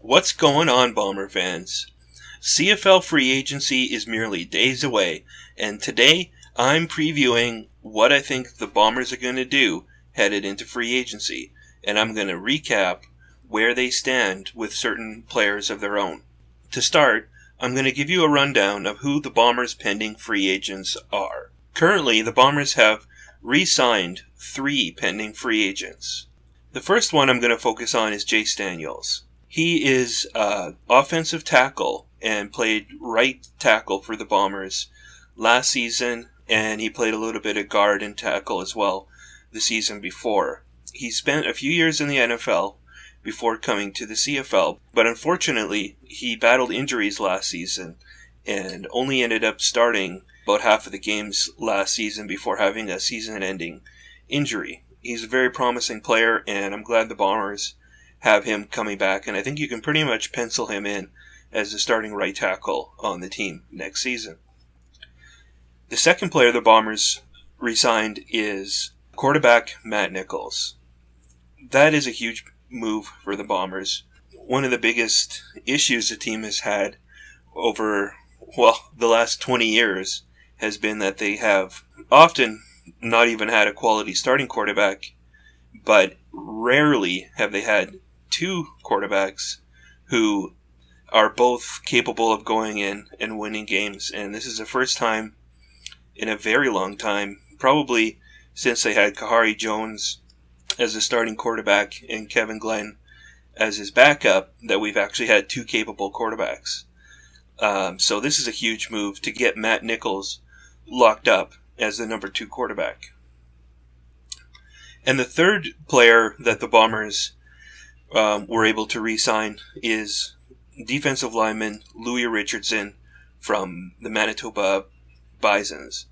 What's going on, Bomber fans? CFL free agency is merely days away, and today I'm previewing what I think the Bombers are going to do headed into free agency, and I'm going to recap where they stand with certain players of their own. To start, I'm going to give you a rundown of who the Bombers' pending free agents are. Currently, the Bombers have re-signed 3 pending free agents. The first one I'm going to focus on is Jace Daniels. He is offensive tackle and played right tackle for the Bombers last season, and he played a little bit of guard and tackle as well the season before. He spent a few years in the NFL before coming to the CFL, but unfortunately he battled injuries last season and only ended up starting about half of the games last season before having a season-ending injury. He's a very promising player, and I'm glad the Bombers have him coming back, and I think you can pretty much pencil him in as the starting right tackle on the team next season. The second player the Bombers re-signed is quarterback Matt Nichols. That is a huge move for the Bombers. One of the biggest issues the team has had over, the last 20 years has been that they have often not even had a quality starting quarterback, but rarely have they had 2 quarterbacks who are both capable of going in and winning games. And this is the first time in a very long time, probably since they had Kahari Jones as the starting quarterback and Kevin Glenn as his backup, that we've actually had 2 capable quarterbacks. So this is a huge move to get Matt Nichols locked up as the number 2 quarterback. And the third player that the Bombers were able to re-sign is defensive lineman Louis Richardson from the Manitoba Bisons.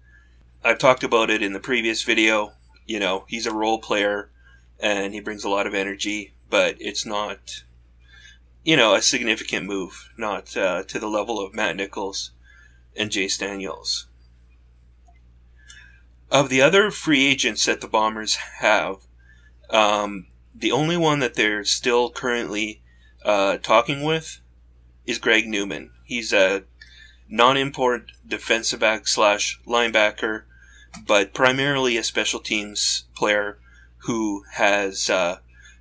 I've talked about it in the previous video. You know, he's a role player and he brings a lot of energy, but it's not, a significant move, not to the level of Matt Nichols and Jace Daniels. Of the other free agents that the Bombers have, the only one that they're still currently talking with is Greg Newman. He's a non-import defensive back / linebacker, but primarily a special teams player who has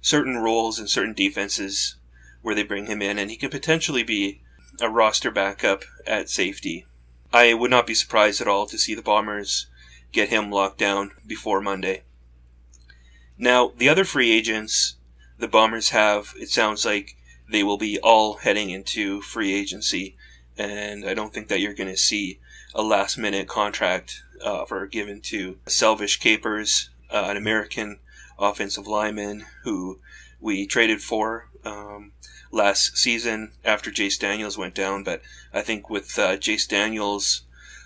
certain roles in certain defenses where they bring him in, and he could potentially be a roster backup at safety. I would not be surprised at all to see the Bombers get him locked down before Monday. Now, the other free agents the Bombers have, it sounds like they will be all heading into free agency, and I don't think that you're going to see a last-minute contract given to Selvish Capers, an American offensive lineman who we traded for last season after Jace Daniels went down, but I think with Jace Daniels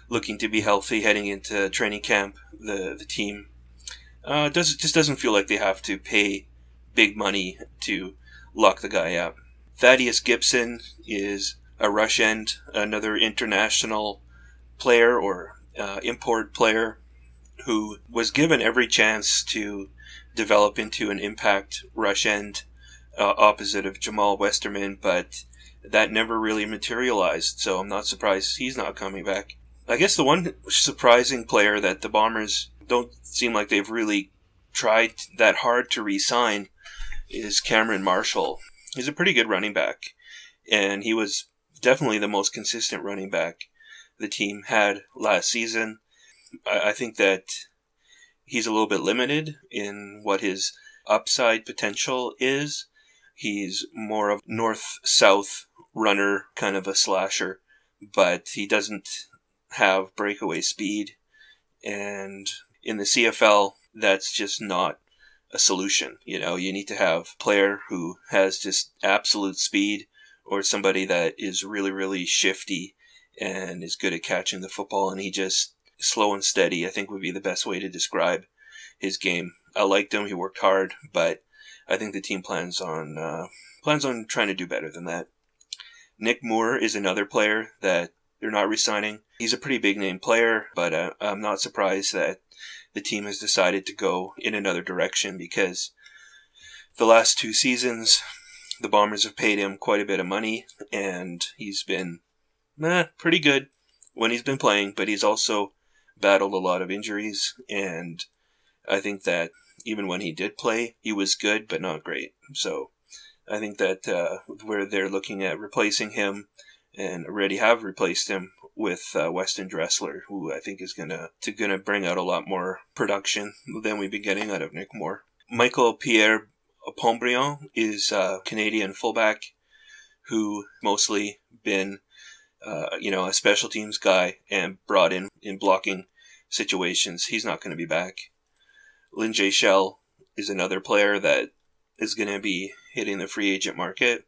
looking to be healthy heading into training camp, the team just doesn't feel like they have to pay big money to lock the guy up. Thaddeus Gibson is a rush end, another international player or import player who was given every chance to develop into an impact rush end opposite of Jamal Westerman, but that never really materialized, so I'm not surprised he's not coming back. I guess the one surprising player that the Bombers don't seem like they've really tried that hard to re-sign is Cameron Marshall. He's a pretty good running back, and he was definitely the most consistent running back the team had last season. I think that he's a little bit limited in what his upside potential is. He's more of north-south runner, kind of a slasher, but he doesn't have breakaway speed, and in the CFL, that's just not a solution. You need to have a player who has just absolute speed or somebody that is really, really shifty and is good at catching the football, and he just slow and steady, I think would be the best way to describe his game. I liked him, he worked hard, but I think the team plans on trying to do better than that. Nick Moore is another player that they're not re-signing. He's a pretty big name player, but I'm not surprised that the team has decided to go in another direction, because the last 2 seasons The Bombers have paid him quite a bit of money, and he's been pretty good when he's been playing, but he's also battled a lot of injuries, and I think that even when he did play, he was good, but not great. So I think that where they're looking at replacing him, and already have replaced him with Weston Dressler, who I think is gonna bring out a lot more production than we've been getting out of Nick Moore. Michael Pierre Pombriand is a Canadian fullback who mostly been a special teams guy and brought in blocking situations. He's not going to be back. Lynn J Shell is another player that is going to be hitting the free agent market.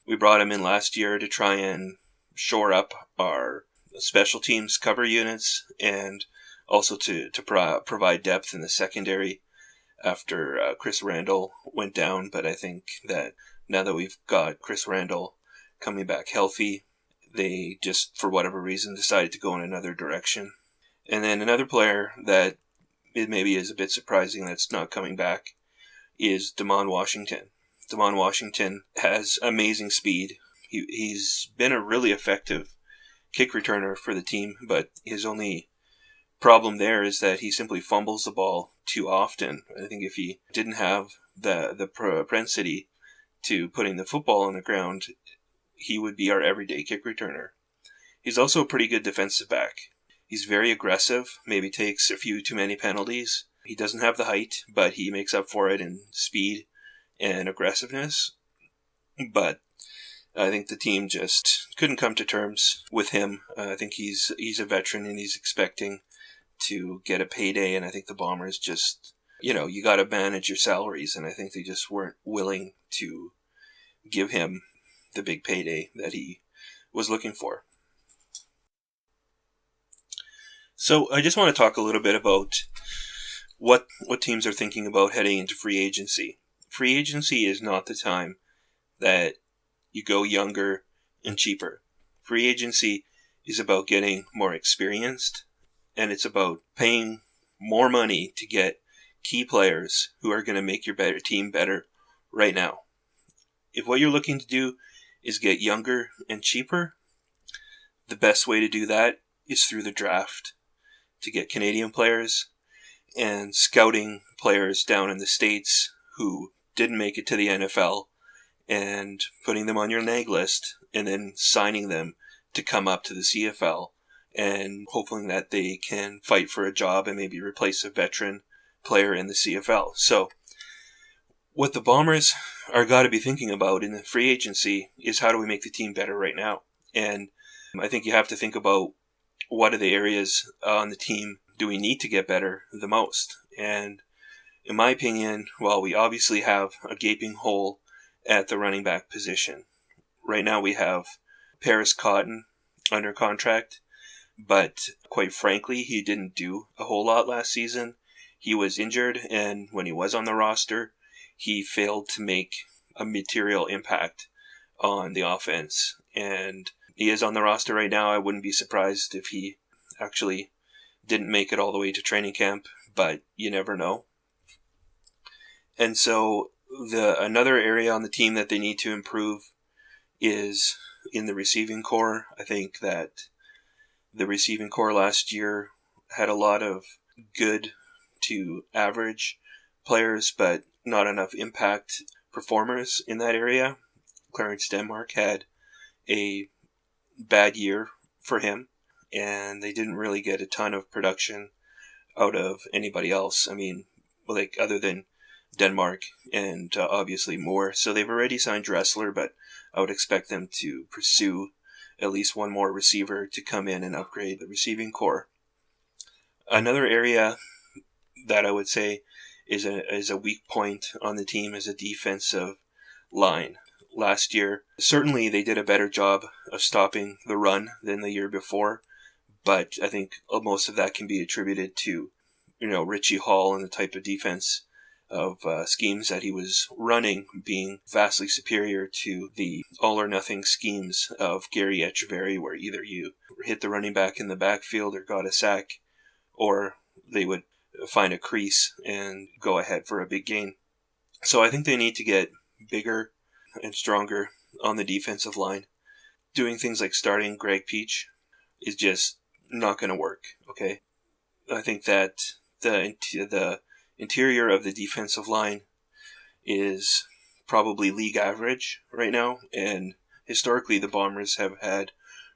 We brought him in last year to try and shore up our special teams cover units and also to provide depth in the secondary after Chris Randall went down. But I think that now that we've got Chris Randall coming back healthy, they just, for whatever reason, decided to go in another direction. And then another player that it maybe is a bit surprising that's not coming back is Damon Washington. Damon Washington has amazing speed. He's been a really effective kick returner for the team, but his only problem there is that he simply fumbles the ball too often. I think if he didn't have the propensity to putting the football on the ground, he would be our everyday kick returner. He's also a pretty good defensive back. He's very aggressive, maybe takes a few too many penalties. He doesn't have the height, but he makes up for it in speed and aggressiveness. But I think the team just couldn't come to terms with him. I think he's a veteran and he's expecting to get a payday, and I think the Bombers just, you got to manage your salaries, and I think they just weren't willing to give him the big payday that he was looking for. So I just want to talk a little bit about what teams are thinking about heading into free agency. Free agency is not the time that you go younger and cheaper. Free agency is about getting more experienced, and it's about paying more money to get key players who are going to make your team better right now. If what you're looking to do is get younger and cheaper, the best way to do that is through the draft, to get Canadian players and scouting players down in the States who didn't make it to the NFL and putting them on your nag list and then signing them to come up to the CFL and hoping that they can fight for a job and maybe replace a veteran player in the CFL. So what the Bombers are got to be thinking about in the free agency is how do we make the team better right now? And I think you have to think about what are the areas on the team do we need to get better the most? And in my opinion, well, we obviously have a gaping hole at the running back position. Right now we have Paris Cotton under contract, but quite frankly, he didn't do a whole lot last season. He was injured, and when he was on the roster, he failed to make a material impact on the offense. And he is on the roster right now. I wouldn't be surprised if he actually didn't make it all the way to training camp, but you never know. And so another area on the team that they need to improve is in the receiving core. I think that the receiving core last year had a lot of good to average players, but not enough impact performers in that area. Clarence Denmark had a bad year for him, and they didn't really get a ton of production out of anybody else. I mean, like other than Denmark and obviously Moore. So they've already signed Dressler, but I would expect them to pursue at least one more receiver to come in and upgrade the receiving core. Another area that I would say is a weak point on the team is a defensive line. Last year, certainly they did a better job of stopping the run than the year before, but I think most of that can be attributed to, Richie Hall and the type of defense of schemes that he was running being vastly superior to the all-or-nothing schemes of Gary Echeverry, where either you hit the running back in the backfield or got a sack, or they would find a crease and go ahead for a big gain. So I think they need to get bigger and stronger on the defensive line. Doing things like starting Greg Peach is just not going to work, okay? I think that the interior of the defensive line is probably league average right now, and historically the Bombers have had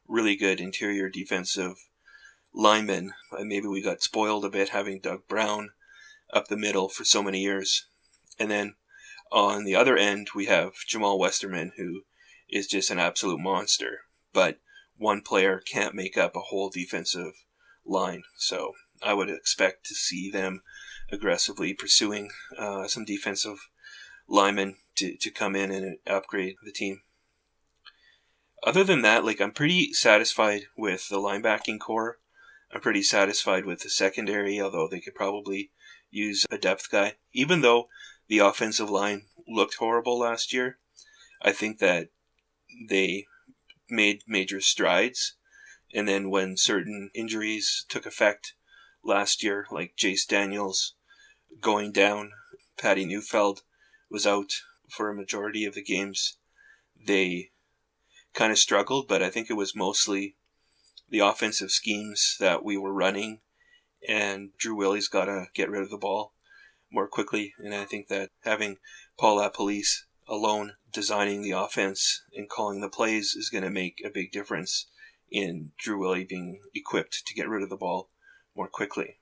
really good interior defensive linemen. Maybe we got spoiled a bit having Doug Brown up the middle for so many years. And then on the other end, we have Jamal Westerman, who is just an absolute monster. But one player can't make up a whole defensive line. So I would expect to see them aggressively pursuing some defensive linemen to come in and upgrade the team. Other than that, I'm pretty satisfied with the linebacking core. I'm pretty satisfied with the secondary, although they could probably use a depth guy. Even though the offensive line looked horrible last year, I think that they made major strides. And then when certain injuries took effect last year, like Jace Daniels going down, Patty Neufeld was out for a majority of the games, they kind of struggled, but I think it was mostly the offensive schemes that we were running, and Drew Willie's got to get rid of the ball more quickly, and I think that having Paul LaPolice alone designing the offense and calling the plays is going to make a big difference in Drew Willie being equipped to get rid of the ball more quickly.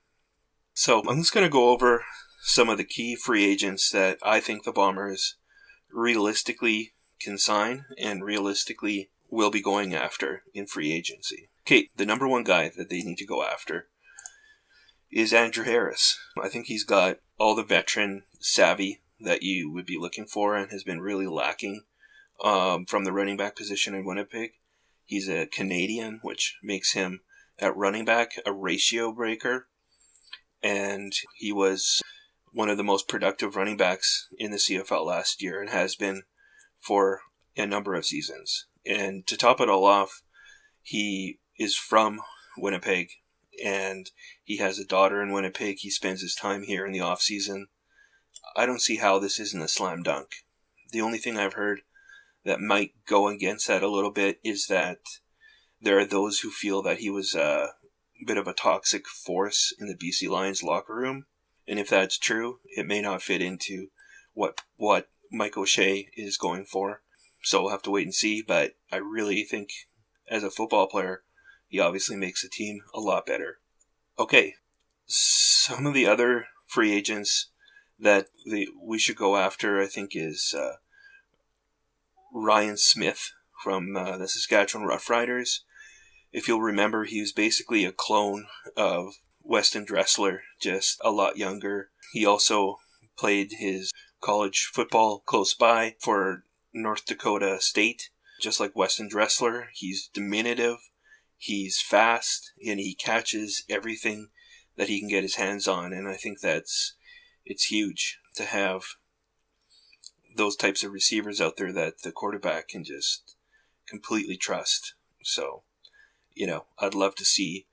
So I'm just going to go over some of the key free agents that I think the Bombers realistically can sign and realistically will be going after in free agency. Okay, the number one guy that they need to go after is Andrew Harris. I think he's got all the veteran savvy that you would be looking for and has been really lacking from the running back position in Winnipeg. He's a Canadian, which makes him, at running back, a ratio breaker. And he was one of the most productive running backs in the CFL last year and has been for a number of seasons. And to top it all off, he is from Winnipeg, and he has a daughter in Winnipeg. He spends his time here in the off season. I don't see how this isn't a slam dunk. The only thing I've heard that might go against that a little bit is that there are those who feel that he was a bit of a toxic force in the BC Lions locker room. And if that's true, it may not fit into what Mike O'Shea is going for. So we'll have to wait and see, but I really think as a football player, he obviously makes the team a lot better. Okay, some of the other free agents that we should go after, I think, is Ryan Smith from the Saskatchewan Roughriders. If you'll remember, he was basically a clone of Weston Dressler, just a lot younger. He also played his college football close by for North Dakota State. Just like Weston Dressler, he's diminutive, he's fast, and he catches everything that he can get his hands on. And I think it's huge to have those types of receivers out there that the quarterback can just completely trust. So, I'd love to see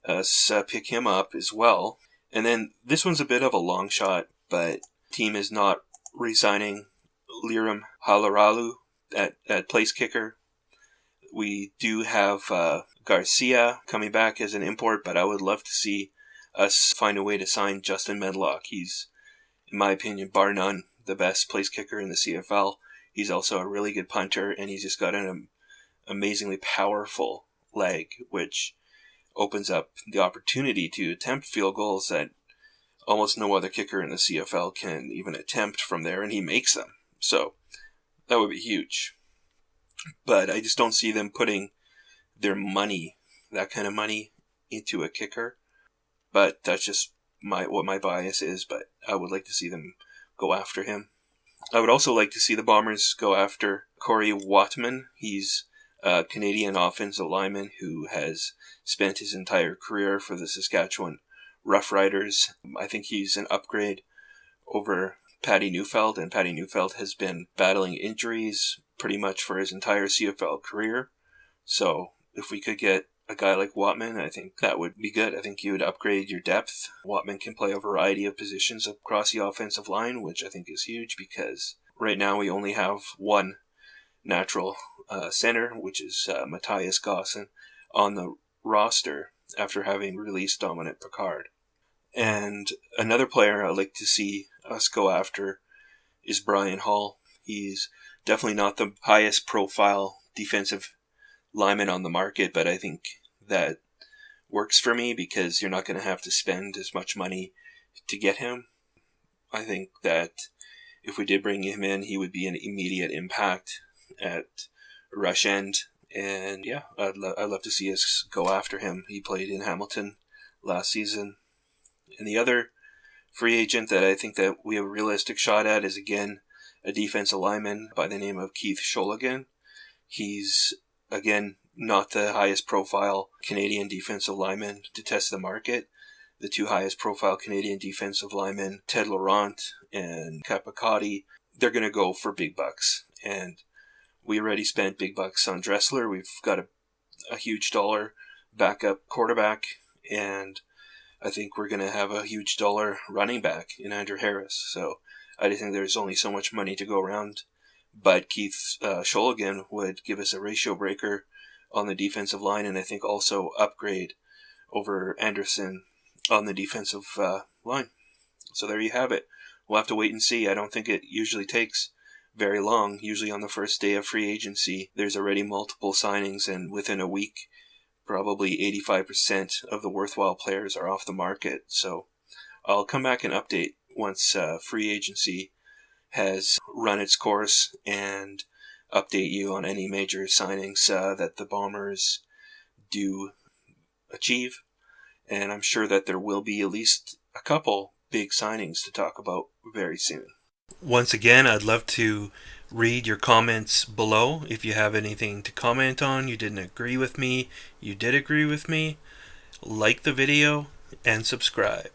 us pick him up as well. And then this one's a bit of a long shot, but the team is not re-signing Liram Halaralu at place kicker. We do have Garcia coming back as an import, but I would love to see us find a way to sign Justin Medlock. He's, in my opinion, bar none, the best place kicker in the CFL. He's also a really good punter, and he's just got an amazingly powerful leg, which opens up the opportunity to attempt field goals that almost no other kicker in the CFL can even attempt from there, and he makes them. So that would be huge. But I just don't see them putting their money, that kind of money, into a kicker. But that's just what my bias is, but I would like to see them go after him. I would also like to see the Bombers go after Corey Watman. He's a Canadian offensive lineman who has spent his entire career for the Saskatchewan Roughriders. I think he's an upgrade over Patty Neufeld, and Patty Neufeld has been battling injuries pretty much for his entire CFL career. So if we could get a guy like Watman, I think that would be good. I think you would upgrade your depth. Watman can play a variety of positions across the offensive line, which I think is huge because right now we only have one natural center, which is Matthias Gosson, on the roster after having released Dominic Picard. And another player I'd like to see us go after is Brian Hall. He's definitely not the highest profile defensive lineman on the market, but I think that works for me because you're not going to have to spend as much money to get him. I think that if we did bring him in, he would be an immediate impact at rush end. And yeah, I'd love to see us go after him. He played in Hamilton last season. And the other free agent that I think that we have a realistic shot at is, again, a defensive lineman by the name of Keith Sholigan. He's, again, not the highest profile Canadian defensive lineman to test the market. The two highest profile Canadian defensive linemen, Ted Laurent and Capicotti, they're going to go for big bucks. And we already spent big bucks on Dressler. We've got a huge dollar backup quarterback, and I think we're going to have a huge dollar running back in Andrew Harris. So I just think there's only so much money to go around. But Keith Sholigan would give us a ratio breaker on the defensive line, and I think also upgrade over Anderson on the defensive line. So there you have it. We'll have to wait and see. I don't think it usually takes very long. Usually on the first day of free agency, there's already multiple signings, and within a week, probably 85% of the worthwhile players are off the market. So I'll come back and update once free agency has run its course and update you on any major signings that the Bombers do achieve. And I'm sure that there will be at least a couple big signings to talk about very soon. Once again, I'd love to read your comments below. If you have anything to comment on, you didn't agree with me, you did agree with me, like the video and subscribe.